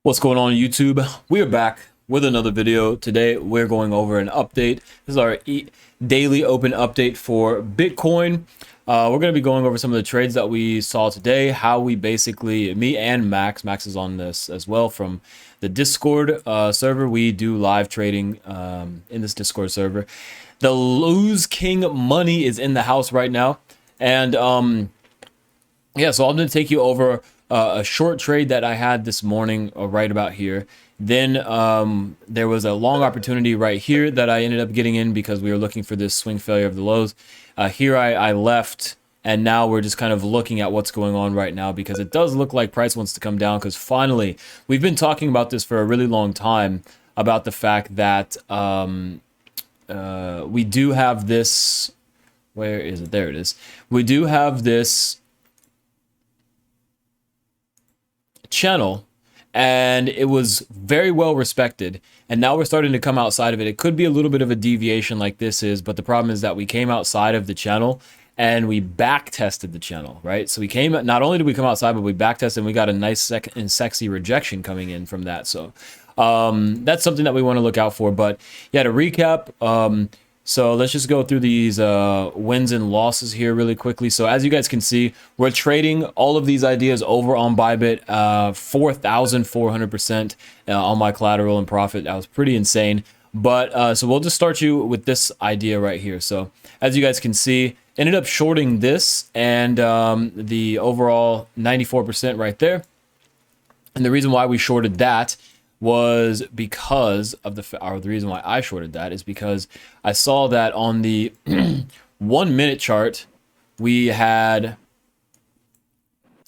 What's going on YouTube? We are back with another video. Today we're going over an update. This is our daily open update for Bitcoin. We're going to be going over some of the trades that we saw today, how we basically, me and Max is on this as well from the Discord server. We do live trading in this Discord server. The Lose King money is in the house right now. And yeah, so I'm going to take you over a short trade that I had this morning right about here. Then there was a long opportunity right here that I ended up getting in because we were looking for this swing failure of the lows. Here I left, and now we're just kind of looking at what's going on right now because it does look like price wants to come down because finally, we've been talking about this for a really long time about the fact that we do have this, where is it? There it is. We do have this channel and it was very well respected, and now we're starting to come outside of it. It could be a little bit of a deviation like this is, but the problem is that we came outside of the channel and we back tested the channel, right? So we came, not only did we come outside, but we back tested and we got a nice and sexy rejection coming in from that. So that's something that we want to look out for. But yeah, to recap, so let's just go through these wins and losses here really quickly. So as you guys can see, we're trading all of these ideas over on bybit, 4,400% on my collateral and profit. That was pretty insane. But so we'll just start you with this idea right here. So as you guys can see, ended up shorting this and the overall 94% right there. And the reason why we shorted that was because of the reason why I shorted that is because I saw that on the 1 minute chart we had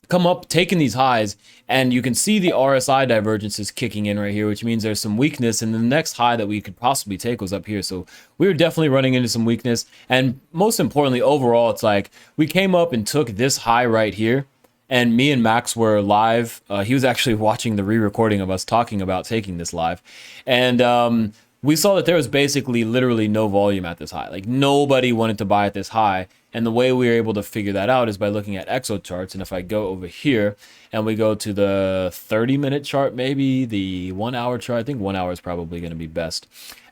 come up taking these highs, and you can see the RSI divergences kicking in right here, which means there's some weakness, and the next high that we could possibly take was up here. So we were definitely running into some weakness, and most importantly overall, it's like we came up and took this high right here. And me and Max were live. He was actually watching the re-recording of us talking about taking this live. And we saw that there was basically literally no volume at this high. Like nobody wanted to buy at this high. And the way we were able to figure that out is by looking at exo charts. And if I go over here and we go to the 30-minute chart, maybe the 1 hour chart, I think 1 hour is probably going to be best.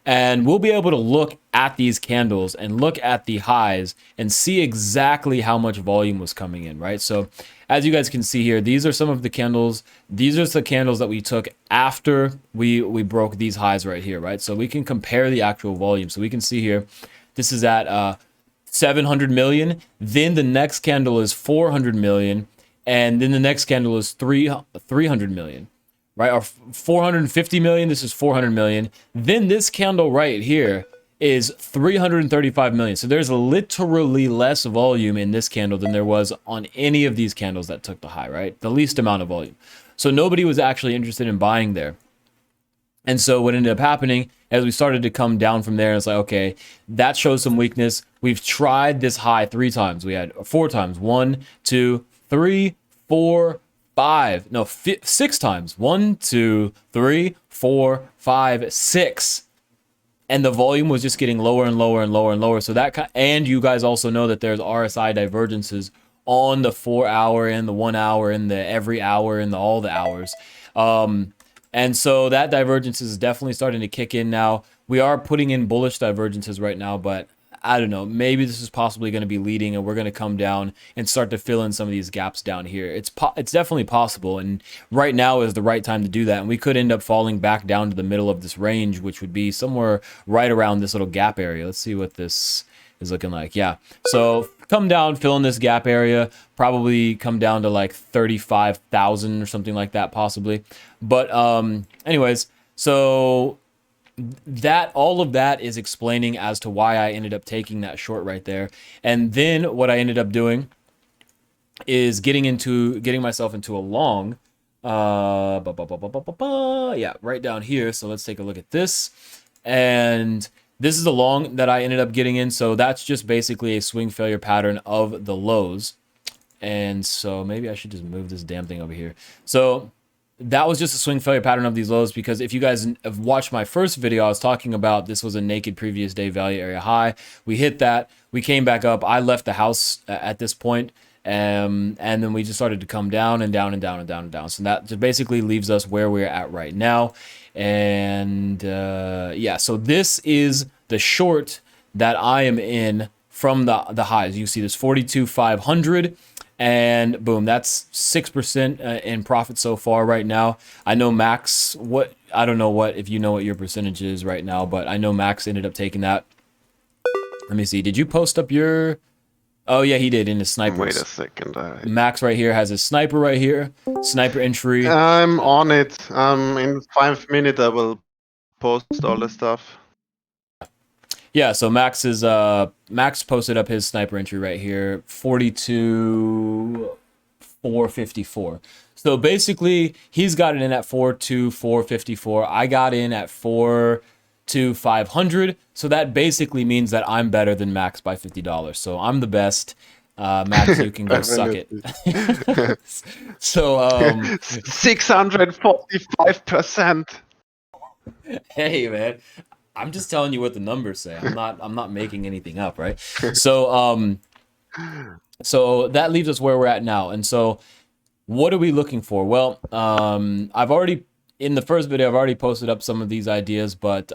And we'll be able to look at these candles and look at the highs and see exactly how much volume was coming in, right? So as you guys can see here, these are some of the candles. These are the candles that we took after we broke these highs right here, right? So we can compare the actual volume. So we can see here, this is at 700 million. Then the next candle is 400 million. And then the next candle is 300 million. Right, or 450 million, this is 400 million. Then this candle right here is 335 million. So there's literally less volume in this candle than there was on any of these candles that took the high, right? The least amount of volume. So nobody was actually interested in buying there. And so what ended up happening as we started to come down from there, it's like, okay, that shows some weakness. We've tried this high 3 times. We had 4 times, 1, 2, 3, 4, 5, no, 6 times. 1, 2, 3, 4, 5, 6. And the volume was just getting lower and lower and lower and lower. So that, and you guys also know that there's RSI divergences on the 4 hour and the 1 hour and the every hour and all the hours. And so that divergence is definitely starting to kick in now. We are putting in bullish divergences right now, but I don't know, maybe this is possibly going to be leading and we're going to come down and start to fill in some of these gaps down here. It's definitely possible, and right now is the right time to do that. And we could end up falling back down to the middle of this range, which would be somewhere right around this little gap area. Let's see what this is looking like. Yeah, so come down, fill in this gap area, probably come down to like 35,000 or something like that possibly. But anyways, so that all of that is explaining as to why I ended up taking that short right there. And then what I ended up doing is getting myself into a long yeah, right down here. So let's take a look at this, and this is the long that I ended up getting in. So that's just basically a swing failure pattern of the lows. And so maybe I should just move this damn thing over here. So that was just a swing failure pattern of these lows, because if you guys have watched my first video, I was talking about this was a naked previous day value area high. We hit that, we came back up. I left the house at this point And then we just started to come down and down and down and down and down. So that just basically leaves us where we're at right now. And yeah, so this is the short that I am in from the highs. You see this 42,500, and boom, that's 6% in profit so far right now. I know Max, I don't know if you know what your percentage is right now, but I know Max ended up taking that. Let me see. Did you post up your? Oh yeah, he did in his snipers. Wait a second. Max right here has his sniper right here. Sniper entry. I'm on it. In 5 minutes I will post all the stuff. Yeah, so Max posted up his sniper entry right here, 42,454. So basically, he's got it in at 42,454. I got in at 42,500. So that basically means that I'm better than Max by $50. So I'm the best. Max, you can go suck it. So 645%. Hey man, I'm just telling you what the numbers say. I'm not making anything up, right? So so that leaves us where we're at now. And so what are we looking for? Well, I've already in the first video I've already posted up some of these ideas, but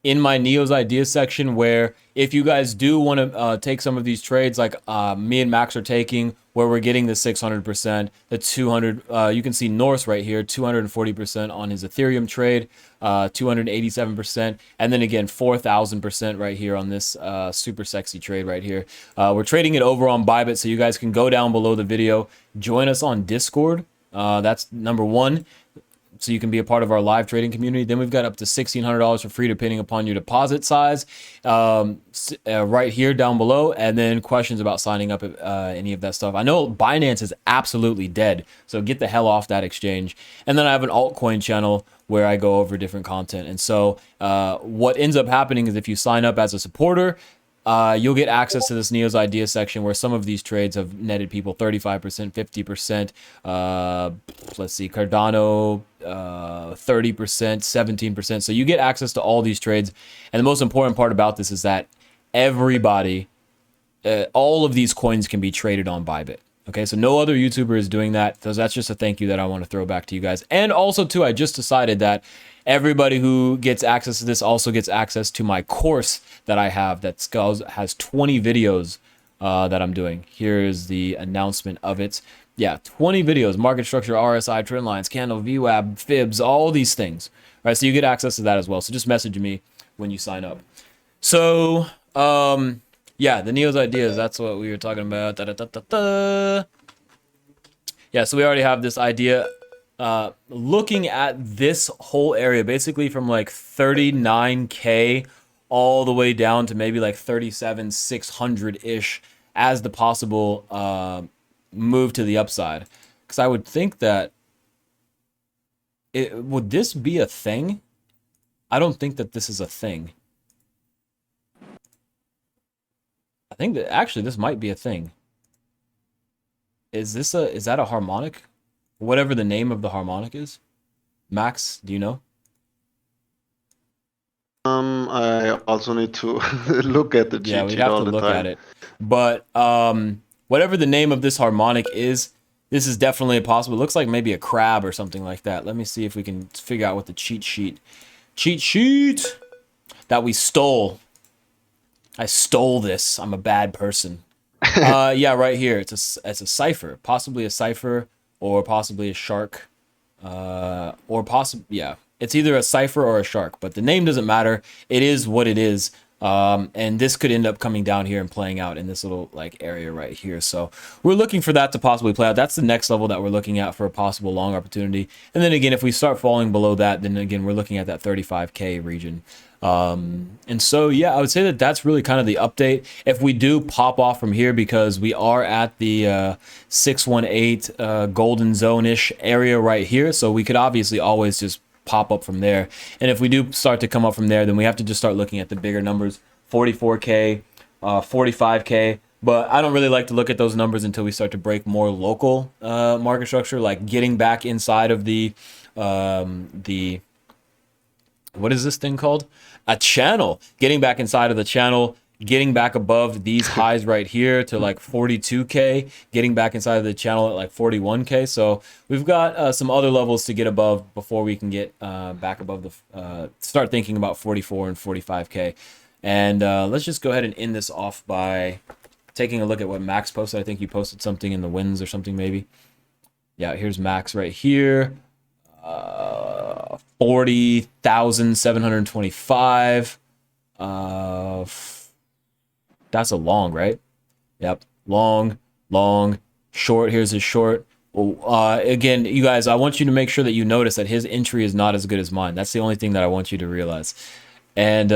in my Neo's ideas section, where if you guys do want to take some of these trades like me and Max are taking, where we're getting the 600%, the 200, you can see Norse right here, 240% on his Ethereum trade, 287%, and then again 4,000% right here on this super sexy trade right here. We're trading it over on Bybit, so you guys can go down below the video, join us on Discord. That's number one, so you can be a part of our live trading community. Then we've got up to $1,600 for free depending upon your deposit size, right here down below. And then questions about signing up, any of that stuff. I know Binance is absolutely dead, so get the hell off that exchange. And then I have an altcoin channel where I go over different content. And so what ends up happening is if you sign up as a supporter, you'll get access to this Neo's Idea section where some of these trades have netted people 35%, 50%. Let's see, Cardano, 30%, 17%. So you get access to all these trades. And the most important part about this is that everybody, all of these coins can be traded on Bybit. Okay, so no other YouTuber is doing that. So that's just a thank you that I want to throw back to you guys. And also, too, I just decided that everybody who gets access to this also gets access to my course that I have that has 20 videos that I'm doing. Here is the announcement of it. Yeah, 20 videos, market structure, RSI, trend lines, candle, VWAP, fibs, all these things. All right, so you get access to that as well. So just message me when you sign up. So, yeah, the Neo's ideas, that's what we were talking about. Yeah, so we already have this idea. Looking at this whole area, basically from like 39K all the way down to maybe like 37,600-ish as the possible move to the upside. Because I would think that would this be a thing? I don't think that this is a thing. I think that actually this might be a thing. Is that a harmonic? Whatever the name of the harmonic is. Max, do you know? I also need to look at the cheat sheet. Yeah, we'd have to look at it. But whatever the name of this harmonic is, this is definitely possible. It looks like maybe a crab or something like that. Let me see if we can figure out what the cheat sheet that we stole. I stole this. I'm a bad person. Yeah, right here. It's a cipher, possibly a cipher, or possibly a shark, or possibly, yeah, it's either a cipher or a shark. But the name doesn't matter. It is what it is. And this could end up coming down here and playing out in this little like area right here. So we're looking for that to possibly play out. That's the next level that we're looking at for a possible long opportunity. And then again, if we start falling below that, then again, we're looking at that 35K region. And so, yeah, I would say that that's really kind of the update. If we do pop off from here, because we are at the 618 golden zone-ish area right here, so we could obviously always just pop up from there. And if we do start to come up from there, then we have to just start looking at the bigger numbers, 44K, 45K. But I don't really like to look at those numbers until we start to break more local market structure, like getting back inside of the what is this thing called? A channel. Getting back inside of the channel, getting back above these highs right here to like 42K, getting back inside of the channel at like 41K. So we've got some other levels to get above before we can get back above the, start thinking about 44 and 45K. And let's just go ahead and end this off by taking a look at what Max posted. I think you posted something in the wins or something maybe. Yeah, here's Max right here. 40,725. That's a long, right? Yep. Long, long, short. Here's his short. Well, again, you guys, I want you to make sure that you notice that his entry is not as good as mine. That's the only thing that I want you to realize. And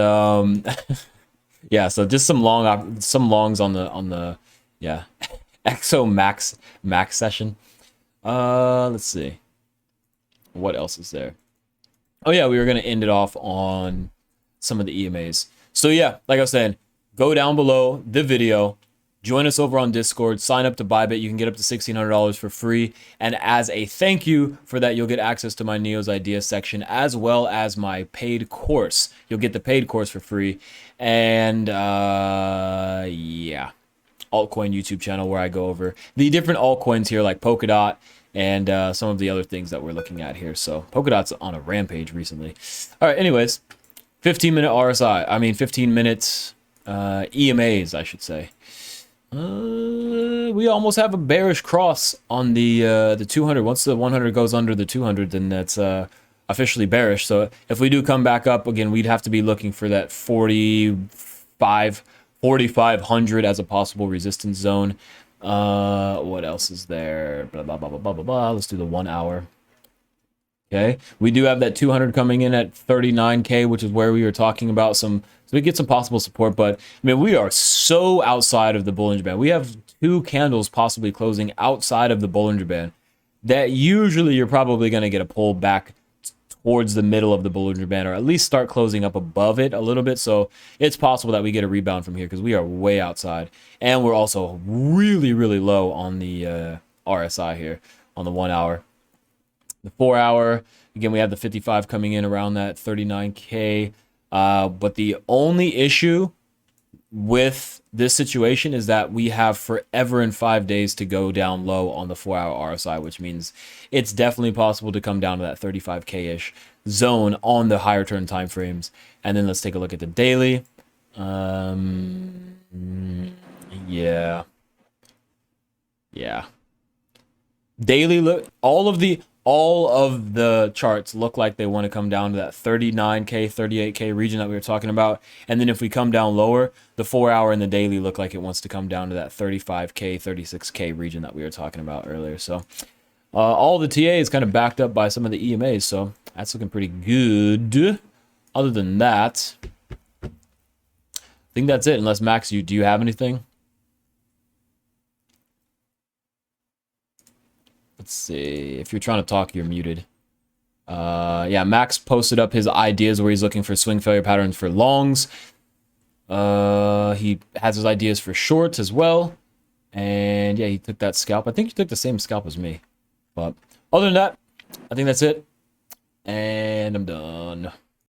yeah, so just some longs on the yeah exo max session. Let's see. What else is there? Oh yeah, we were gonna end it off on some of the EMAs. So yeah, like I was saying, go down below the video, join us over on Discord, sign up to bybit. You can get up to $1,600 for free, and as a thank you for that, you'll get access to my Neo's Idea section as well as my paid course. You'll get the paid course for free, and yeah, altcoin YouTube channel where I go over the different altcoins here like Polkadot and some of the other things that we're looking at here. So Polkadot's on a rampage recently. All right, anyways, 15-minute RSI. I mean, 15 minutes EMAs, I should say. We almost have a bearish cross on the 200. Once the 100 goes under the 200, then that's officially bearish. So if we do come back up again, we'd have to be looking for that 4,500 as a possible resistance zone. What else is there? Blah, blah, blah, blah, blah, blah, blah. Let's do the 1 hour. Okay, we do have that 200 coming in at 39K, which is where we were talking about so we get some possible support. But I mean, we are so outside of the Bollinger Band. We have 2 candles possibly closing outside of the Bollinger Band that usually you're probably going to get a pull back towards the middle of the Bollinger Band, or at least start closing up above it a little bit. So it's possible that we get a rebound from here because we are way outside, and we're also really, really low on the RSI here on the 1 hour. The 4 hour, again, we have the 55 coming in around that 39K. But the only issue with this situation is that we have forever and 5 days to go down low on the 4 hour RSI, which means it's definitely possible to come down to that 35K-ish zone on the higher turn time frames. And then let's take a look at the daily. Yeah. Daily, look, all of the charts look like they want to come down to that 39K, 38K region that we were talking about. And then if we come down lower, the 4 hour and the daily look like it wants to come down to that 35K, 36K region that we were talking about earlier. So all the TA is kind of backed up by some of the EMAs. So that's looking pretty good. Other than that, I think that's it. Unless Max, do you have anything? Let's see. If you're trying to talk, you're muted. Yeah, Max posted up his ideas where he's looking for swing failure patterns for longs. He has his ideas for shorts as well. And yeah, he took that scalp. I think he took the same scalp as me. But other than that, I think that's it. And I'm done.